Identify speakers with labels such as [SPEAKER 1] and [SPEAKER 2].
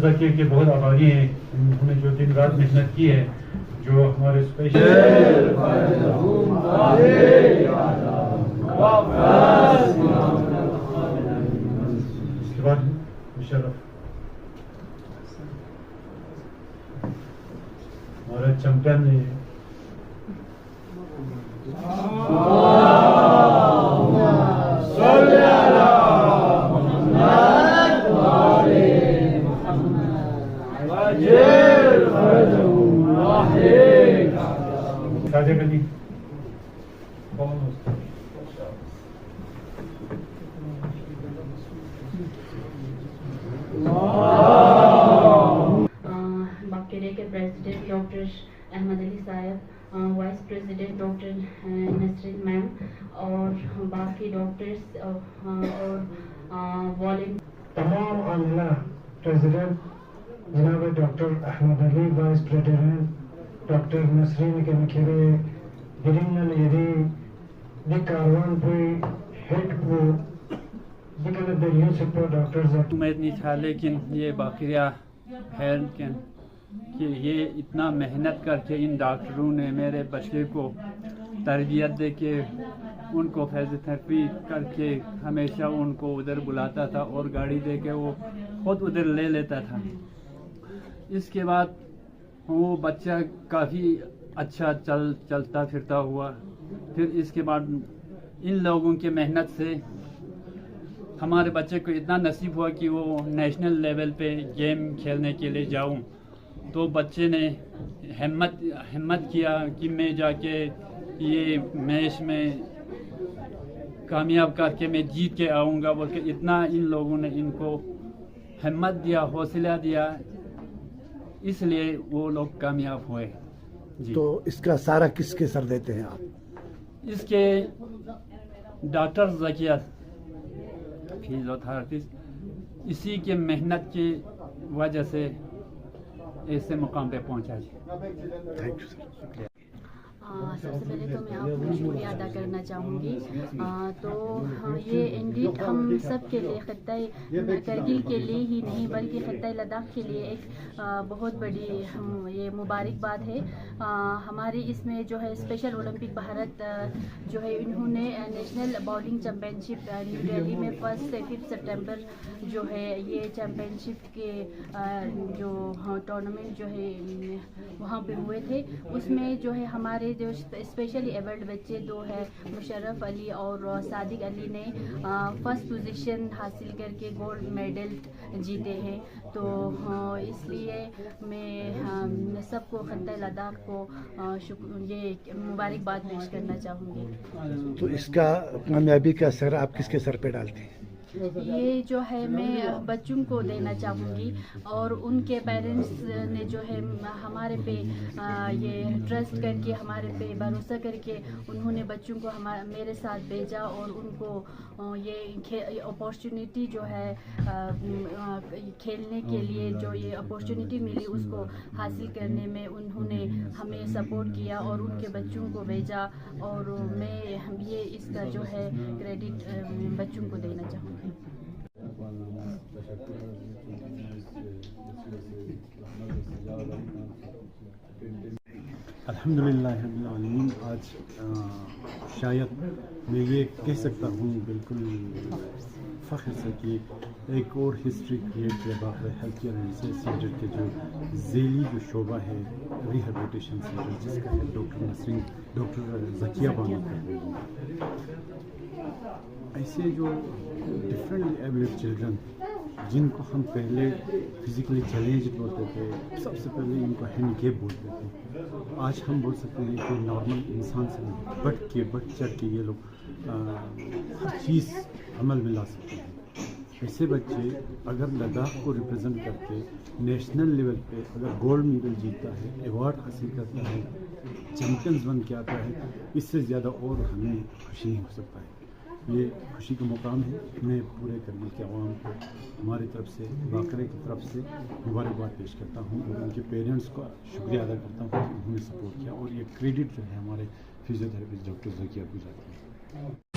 [SPEAKER 1] ذکیہ کے بہت آبادی ہیں، انہوں نے جو دن رات محنت کی ہے، جو ہمارے اسپیشل اس کے بعد مشرف ہمارا چیمپئن ہے. ساجد علی
[SPEAKER 2] باقیرے کے پریزیڈنٹ ڈاکٹر احمد علی صاحب، وائس پریزیڈنٹ ڈاکٹر نسرین میم اور باقی ڈاکٹرس اور والنٹیئر
[SPEAKER 3] تمام عاملہ، پریزیڈنٹ جناب ڈاکٹر احمد علی، وائس پریزیڈنٹ ڈاکٹر نسرین کے مکھیرے گرینل یدی دی کاروان پوئی ہیڈ کو دکھنے دلیوں سے پر ڈاکٹر
[SPEAKER 4] امید نہیں تھا، لیکن یہ باقیہ خیر کہ یہ اتنا محنت کر کے ان ڈاکٹروں نے میرے بچے کو تربیت دے کے ان کو فزیوتھراپی کر کے ہمیشہ ان کو ادھر بلاتا تھا اور گاڑی دے کے وہ خود ادھر لے لیتا تھا. اس کے بعد وہ بچہ کافی اچھا چلتا پھرتا ہوا. پھر اس کے بعد ان لوگوں کی محنت سے ہمارے بچے کو اتنا نصیب ہوا کہ وہ نیشنل لیول پہ گیم کھیلنے کے لیے جاؤں. تو بچے نے ہمت کیا کہ میں جا کے یہ میچ میں کامیاب کر کے میں جیت کے آؤں گا بول کے اتنا ان لوگوں نے ان کو ہمت دیا، حوصلہ دیا، اس لیے وہ لوگ کامیاب ہوئے. جی
[SPEAKER 5] تو اس کا سارا کس کے سر دیتے ہیں آپ؟
[SPEAKER 4] اس کے ڈاکٹر ذکیہ فزیوتھراپسٹ، اسی کے محنت کی وجہ سے ایسے مقام پہ پہنچا.
[SPEAKER 5] Thank you sir.
[SPEAKER 2] سب سے پہلے تو میں آپ کا شکریہ ادا کرنا چاہوں گی. تو یہ انڈیڈ ہم سب کے لیے خطۂ کرگل کے لیے ہی نہیں بلکہ خطۂ لداخ کے لیے ایک بہت بڑی یہ مبارکباد ہے. ہماری اس میں جو ہے اسپیشل اولمپک بھارت جو ہے انہوں نے نیشنل باؤلنگ چیمپئن شپ نیو دہلی میں 1 سے 5 سپٹمبر جو ہے یہ چیمپئن شپ کے جو ٹورنامنٹ جو ہے وہاں پہ ہوئے تھے. اس میں جو ہے ہمارے جو اسپیشلی ایبلڈ بچے دو ہے مشرف علی اور صادق علی نے فرسٹ پوزیشن حاصل کر کے گولڈ میڈل جیتے ہیں. تو اس لیے میں سب کو خطۂ لداخ کو یہ مبارکباد پیش کرنا چاہوں گی.
[SPEAKER 5] تو اس کا کامیابی کا سر آپ کس کے سر پہ ڈالتے ہیں؟
[SPEAKER 2] یہ جو ہے میں بچوں کو دینا چاہوں گی اور ان کے پیرنٹس نے جو ہے ہمارے پہ یہ ٹرسٹ کر کے ہمارے پہ بھروسہ کر کے انہوں نے بچوں کو میرے ساتھ بھیجا اور ان کو یہ اپارچونیٹی جو ہے کھیلنے کے لیے جو یہ اپارچونیٹی ملی اس کو حاصل کرنے میں انہوں نے ہمیں سپورٹ کیا اور ان کے بچوں کو بھیجا. اور میں یہ اس کا جو ہے کریڈٹ بچوں کو دینا چاہوں گی.
[SPEAKER 6] الحمدللہ رب العالمین. آج شاید میں یہ کہہ سکتا ہوں بالکل فخر سے کہ ایک اور ہسٹری کریٹ کیا باقی health care and research centre کے جو ذیلی جو شعبہ ہے ریہیبلیٹیشن سینٹر جس کا ہے ڈاکٹر نسرین ڈاکٹر ذکیہ بانو کر رہی ہیں. ایسے جو ڈفرینٹ ایبلڈ چلڈرن جن کو ہم پہلے فزیکلی چیلنجڈ بولتے تھے، سب سے پہلے ان کو ہینڈیکیپ بولتے تھے، آج ہم بول سکتے ہیں کہ نارمل انسان سے بڑھ چڑھ کے یہ لوگ ہر چیز عمل میں لا سکتے ہیں. ایسے بچے اگر لداخ کو ریپرزینٹ کر کے نیشنل لیول پہ اگر گولڈ میڈل جیتتا ہے، ایوارڈ حاصل کرتا ہے، چیمپئنز بن کے آتا ہے، اس سے زیادہ اور ہمیں خوشی نہیں ہو سکتا ہے. یہ خوشی کا مقام ہے. میں پورے کرگل کے عوام کو ہماری طرف سے باقرے کی طرف سے مبارکباد پیش کرتا ہوں اور ان کے پیرنٹس کو شکریہ ادا کرتا ہوں کہ انہوں نے سپورٹ کیا اور یہ کریڈٹ جو ہے ہمارے فزیوتھراپسٹ ڈاکٹر ذکیہ کو جاتا ہے.